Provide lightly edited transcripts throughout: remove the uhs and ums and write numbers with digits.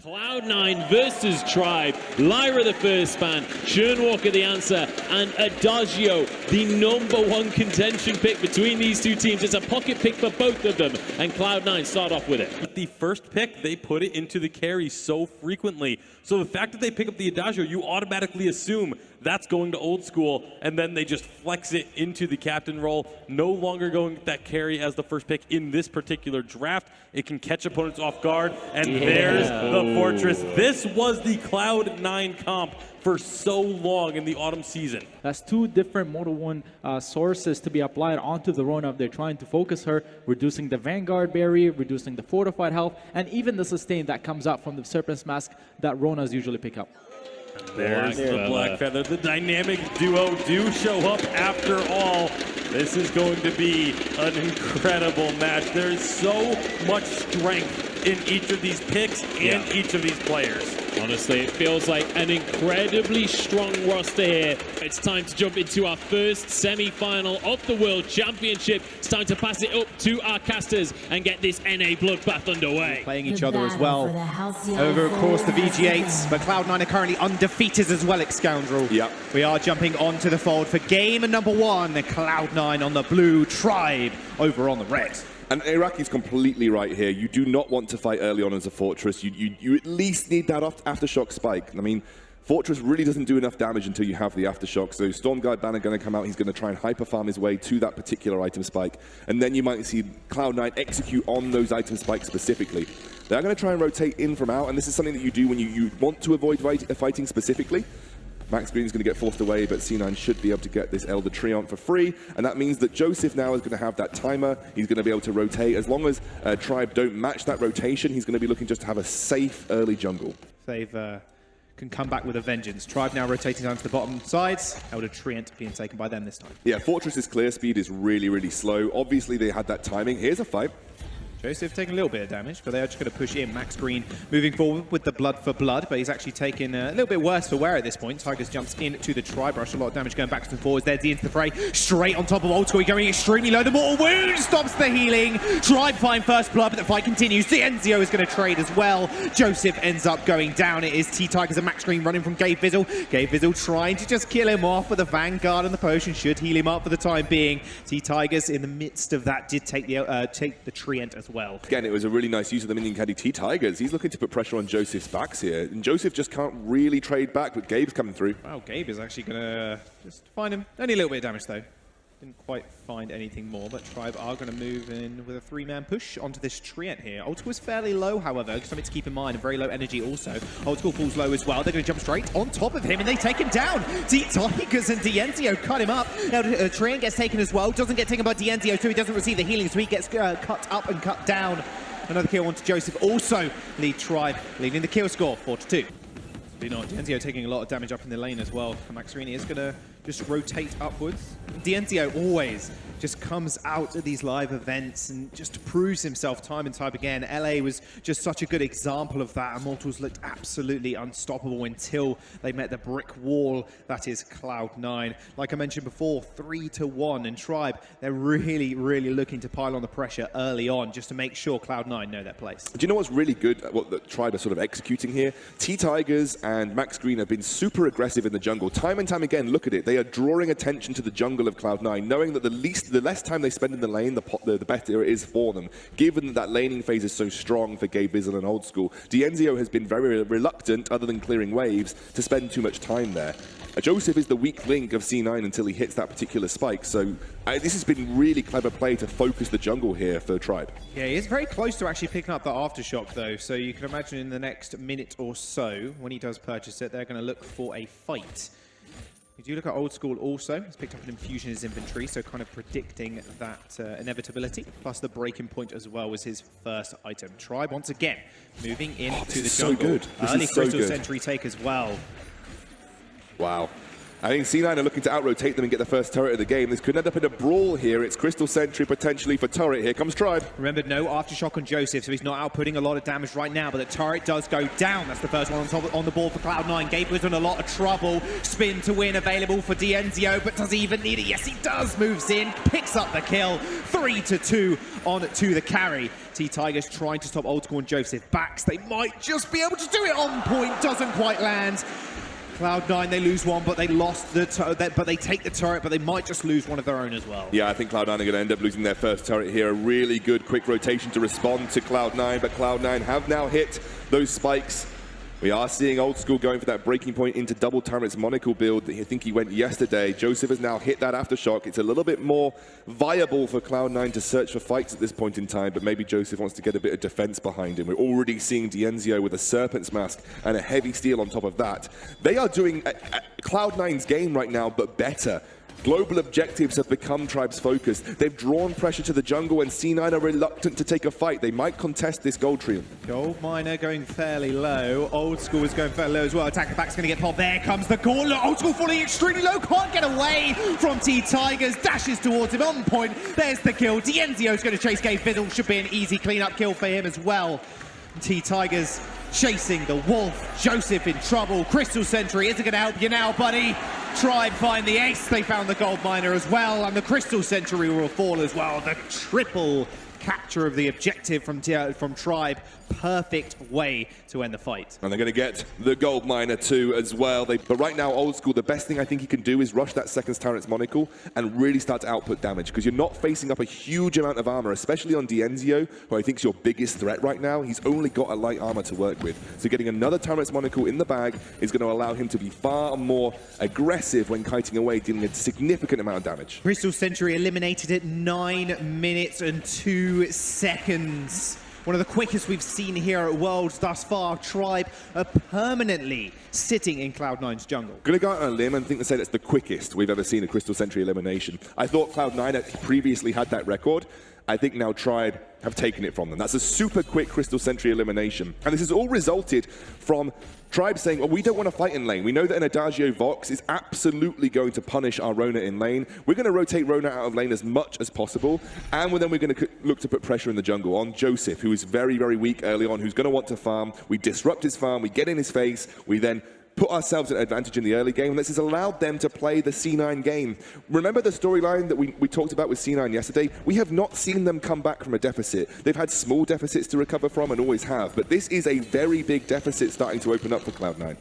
Cloud9 versus Tribe, Lyra the first span, Churnwalker the answer, and Adagio the #1 contention pick between these two teams. It's a pocket pick for both of them, and Cloud9 start off with it. The first pick, they put it into the carry so frequently. So the fact that they pick up the Adagio, you automatically assume that's going to old school, and then they just flex it into the captain role. No longer going with that carry as the first pick in this particular draft. It can catch opponents off guard, and there's the Fortress. This was the Cloud9 comp for so long in the autumn season. That's two different Model 1 sources to be applied onto the Rona if they're trying to focus her, reducing the Vanguard barrier, reducing the fortified health, and even the sustain that comes out from the Serpent's Mask that Ronas usually pick up. There's the Black Feather. The dynamic duo do show up after all. This is going to be an incredible match. There's so much strength in each of these picks and each of these players. Honestly, it feels like an incredibly strong roster here. It's time to jump into our first semi-final of the World Championship. It's time to pass it up to our casters and get this NA bloodbath underway. Playing each other as well over, of course, the VG8s, but Cloud9 are currently undefeated as well, Scoundrel. Yep. We are jumping onto the fold for game #1. Cloud9 on the blue, Tribe over on the red. And Iraqi's completely right here. You do not want to fight early on as a Fortress. You at least need that Aftershock spike. I mean, Fortress really doesn't do enough damage until you have the Aftershock. So Stormguard Banner going to come out. He's going to try and hyper-farm his way to that particular item spike. And then you might see Cloud9 execute on those item spikes specifically. They're going to try and rotate in from out. And this is something that you do when you want to avoid fighting specifically. Max Green is going to get forced away, but C9 should be able to get this Elder Treant for free, and that means that Joseph now is going to have that timer. He's going to be able to rotate. As long as Tribe don't match that rotation, he's going to be looking just to have a safe early jungle. They've can come back with a vengeance. Tribe now rotating down to the bottom sides. Elder Treant being taken by them this time. Yeah, Fortress's clear speed is really, really slow. Obviously, they had that timing. Here's a fight. Joseph taking a little bit of damage, but they are just going to push in. Max Green moving forward with the blood for blood, but he's actually taking a little bit worse for wear at this point. Tigers jumps into the Tribe Rush, a lot of damage going backwards and forwards. There's the into the fray, straight on top of Old School, going extremely low. The Mortal Wound stops the healing. Tribe find first blood, but the fight continues. Dienzio is going to trade as well. Joseph ends up going down. It is T-Tigers and Max Green running from Gabe Vizzle. Gabe Vizzle trying to just kill him off, but the Vanguard and the potion should heal him up for the time being. T-Tigers in the midst of that did take the Treant as well. Again, it was a really nice use of the minion caddy T-Tigers. He's looking to put pressure on Joseph's backs here. And Joseph just can't really trade back, but Gabe's coming through. Wow, Gabe is actually going to just find him. Only a little bit of damage, though. Didn't quite find anything more, but Tribe are going to move in with a 3-man push onto this Treant here. Old School is fairly low, however, something to keep in mind, and very low energy also. Old School falls low as well. They're going to jump straight on top of him, and they take him down. T-Tigers and Dienzio cut him up. Now, Treant gets taken as well. Doesn't get taken by Dienzio, so he doesn't receive the healing, so he gets cut up and cut down. Another kill onto Joseph. Also, lead Tribe leading the kill score, 4-2. Dienzio taking a lot of damage up in the lane as well. Max Green is going to just rotate upwards. Dienzio always just comes out at these live events and just proves himself time and time again. LA was just such a good example of that. Immortals looked absolutely unstoppable until they met the brick wall that is Cloud9. Like I mentioned before, 3-1, and Tribe, they're really, really looking to pile on the pressure early on just to make sure Cloud9 know their place. Do you know what's really good, what the Tribe are sort of executing here? T-Tigers and Max Green have been super aggressive in the jungle. Time and time again, look at it. They are drawing attention to the jungle of Cloud9, knowing that the less time they spend in the lane, the better it is for them. Given that laning phase is so strong for Gabe Vizzle and Old School, Dienzio has been very reluctant, other than clearing waves, to spend too much time there. Joseph is the weak link of C9 until he hits that particular spike, so this has been really clever play to focus the jungle here for Tribe. Yeah, he is very close to actually picking up the Aftershock though, so you can imagine in the next minute or so, when he does purchase it, they're going to look for a fight. We do look at Old School also. He's picked up an infusion in his inventory, so kind of predicting that inevitability. Plus the breaking point as well was his first item. Tribe once again moving into the jungle. So good. Early Crystal Sentry take as well. Wow. I think C9 are looking to out-rotate them and get the first turret of the game. This could end up in a brawl here. It's Crystal Sentry potentially for turret. Here comes Tribe. Remember, no aftershock on Joseph, so he's not outputting a lot of damage right now, but the turret does go down. That's the first one on the board for Cloud9. Gabriel's in a lot of trouble. Spin to win available for Dienzio, but does he even need it? Yes, he does. Moves in, picks up the kill. 3-2 on to the carry. T-Tigers trying to stop Old School and Joseph. Backs, they might just be able to do it on point. Doesn't quite land. Cloud9, they lose one, but they lost but they take the turret, but they might just lose one of their own as well. Yeah, I think Cloud9 are going to end up losing their first turret here. A really good quick rotation to respond to Cloud9, but Cloud9 have now hit those spikes. We are seeing Old School going for that breaking point into double turrets monocle build that I think he went yesterday. Joseph has now hit that aftershock. It's a little bit more viable for Cloud9 to search for fights at this point in time, but maybe Joseph wants to get a bit of defense behind him. We're already seeing Dienzio with a Serpent's Mask and a heavy steel on top of that. They are doing Cloud9's game right now, but better. Global objectives have become Tribe's focus. They've drawn pressure to the jungle, and C9 are reluctant to take a fight. They might contest this gold trio. Gold Miner going fairly low. Old School is going fairly low as well. Attack the back's going to get popped. There comes the call. Old School falling extremely low. Can't get away from T-Tigers. Dashes towards him on point. There's the kill. Dienzio's going to chase Gay Fizzle. Should be an easy clean-up kill for him as well. T-Tigers chasing the Wolf. Joseph in trouble. Crystal Sentry isn't going to help you now, buddy. Tribe find the ace. They found the Gold Miner as well, and the Crystal Sentry will fall as well. The triple capture of the objective from Tribe. Perfect way to end the fight. And they're going to get the Gold Miner too as well. But right now, Old School, the best thing I think he can do is rush that second turret's monocle and really start to output damage, because you're not facing up a huge amount of armor, especially on Dienzio, who I think is your biggest threat right now. He's only got a light armor to work with. So getting another turret's monocle in the bag is going to allow him to be far more aggressive when kiting away, dealing a significant amount of damage. Crystal Sentry eliminated at 9 minutes and 2 seconds. One of the quickest we've seen here at Worlds thus far. Tribe are permanently sitting in Cloud9's jungle. Gonna go out on a limb and think to say that's the quickest we've ever seen a Crystal Sentry elimination. I thought Cloud9 had previously had that record. I think now Tribe have taken it from them. That's a super quick Crystal Sentry elimination. And this has all resulted from Tribe saying, well, we don't want to fight in lane. We know that an Adagio Vox is absolutely going to punish our Rona in lane. We're going to rotate Rona out of lane as much as possible. And then we're going to look to put pressure in the jungle on Joseph, who is very, very weak early on, who's going to want to farm. We disrupt his farm. We get in his face. We then put ourselves at advantage in the early game, and this has allowed them to play the C9 game. Remember the storyline that we talked about with C9 yesterday? We have not seen them come back from a deficit. They've had small deficits to recover from and always have, but this is a very big deficit starting to open up for Cloud9.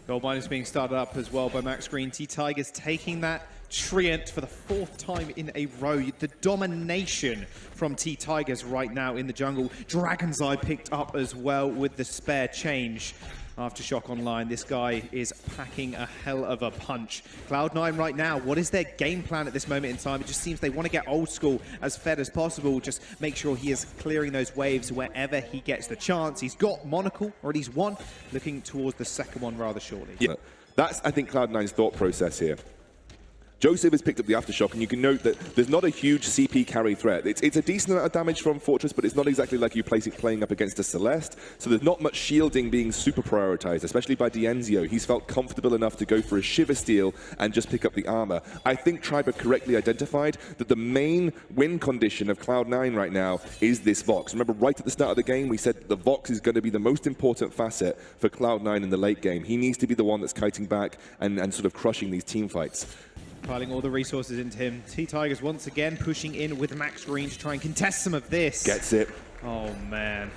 Gold Mine is being started up as well by Max Green. T-Tigers taking that Treant for the 4th time in a row. The domination from T-Tigers right now in the jungle. Dragon's Eye picked up as well with the spare change. Aftershock online, this guy is packing a hell of a punch. Cloud9 right now, what is their game plan at this moment in time? It just seems they want to get Old School as fed as possible. Just make sure he is clearing those waves wherever he gets the chance. He's got Monocle, or at least one, looking towards the second one rather shortly. Yeah, that's, I think, Cloud9's thought process here. Joseph has picked up the Aftershock, and you can note that there's not a huge CP carry threat. It's a decent amount of damage from Fortress, but it's not exactly like you playing up against a Celeste, so there's not much shielding being super prioritized, especially by Dienzio. He's felt comfortable enough to go for a Shiver Steel and just pick up the armor. I think Tribe have correctly identified that the main win condition of Cloud9 right now is this Vox. Remember, right at the start of the game, we said that the Vox is going to be the most important facet for Cloud9 in the late game. He needs to be the one that's kiting back and sort of crushing these team fights. Piling all the resources into him. T-Tigers once again pushing in with Max Green to try and contest some of this. Gets it. Oh, man.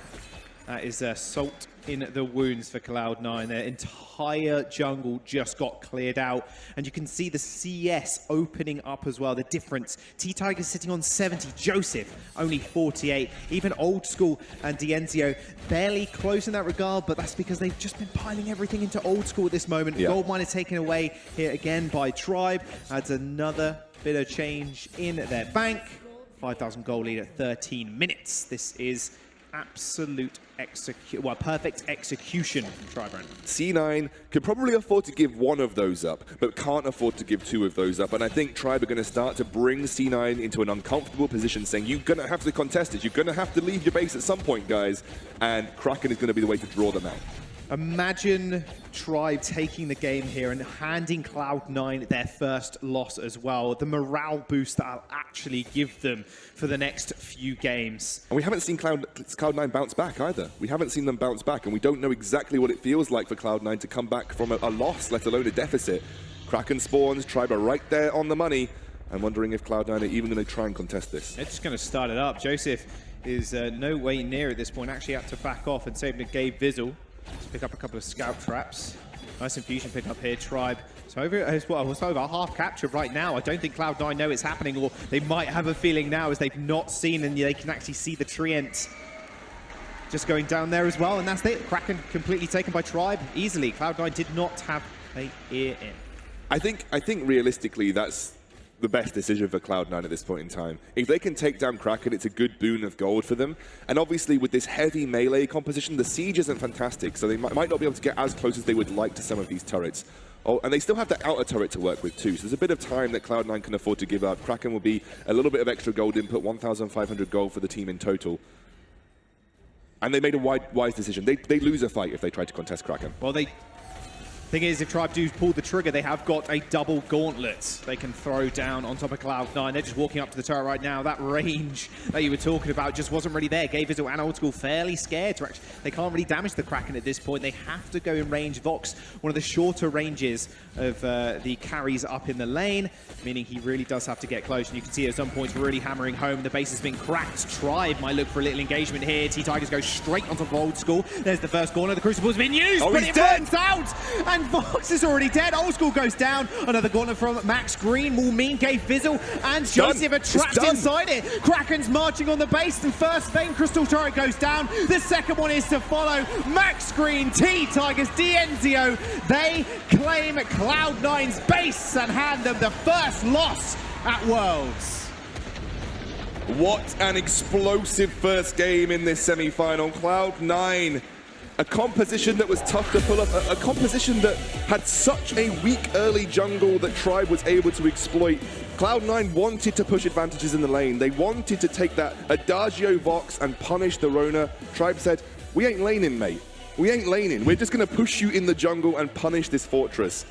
That is salt in the wounds for Cloud9. Their entire jungle just got cleared out. And you can see the CS opening up as well, the difference. T-Tigers sitting on 70, Joseph only 48. Even Old School and Dienzio barely close in that regard, but that's because they've just been piling everything into Old School at this moment. Yeah. Gold Mine is taken away here again by Tribe. Adds another bit of change in their bank. 5,000 gold lead at 13 minutes. This is absolute perfect execution from Tribe. C9 could probably afford to give one of those up, but can't afford to give two of those up. And I think Tribe are going to start to bring C9 into an uncomfortable position, saying, you're going to have to contest it. You're going to have to leave your base at some point, guys. And Kraken is going to be the way to draw them out. Imagine Tribe taking the game here and handing Cloud9 their first loss as well. The morale boost that I'll actually give them for the next few games. And we haven't seen Cloud9 bounce back either. We haven't seen them bounce back, and we don't know exactly what it feels like for Cloud9 to come back from a loss, let alone a deficit. Kraken spawns, Tribe are right there on the money. I'm wondering if Cloud9 are even going to try and contest this. They're just going to start it up. Joseph is no way near at this point. Actually had to back off and save Gabe Vizzle. Let's pick up a couple of scout traps. Nice infusion pick up here, Tribe. So it's over half captured right now. I don't think Cloud9 know it's happening, or they might have a feeling now as they've not seen, and they can actually see the Treant just going down there as well. And that's it. Kraken completely taken by Tribe easily. Cloud9 did not have an ear in. I think realistically that's the best decision for Cloud9 at this point in time. If they can take down Kraken, it's a good boon of gold for them. And obviously with this heavy melee composition, the siege isn't fantastic, so they might not be able to get as close as they would like to some of these turrets. Oh, and they still have the outer turret to work with too, so there's a bit of time that Cloud9 can afford to give up. Kraken will be a little bit of extra gold input, 1,500 gold for the team in total. And they made a wise decision. They lose a fight if they try to contest Kraken. Well, thing is, if Tribe do pull the trigger, they have got a double gauntlet they can throw down on top of Cloud9. They're just walking up to the turret right now. That range that you were talking about just wasn't really there. Gabe Vizzle and Old School fairly scared to actually, they can't really damage the Kraken at this point. They have to go in range. Vox, one of the shorter ranges of the carries up in the lane, meaning he really does have to get close. And you can see at some points really hammering home. The base has been cracked. Tribe might look for a little engagement here. T-Tigers go straight on top of Old School. There's the first corner. The Crucible's been used, but it burns out. And Vox is already dead. Old School goes down. Another corner from Max Green will mean Gabe Vizzle and Joseph are trapped inside it. Kraken's marching on the base. The first Vayne Crystal turret goes down. The second one is to follow. Max Green, T-Tigers, Dienzio. They claim Cloud9's base and hand them the first loss at Worlds. What an explosive first game in this semi-final. Cloud9, a composition that was tough to pull up, a composition that had such a weak early jungle that Tribe was able to exploit. Cloud9 wanted to push advantages in the lane. They wanted to take that Adagio Vox and punish the Rona. Tribe said, we ain't laning, mate. We ain't laning. We're just going to push you in the jungle and punish this fortress.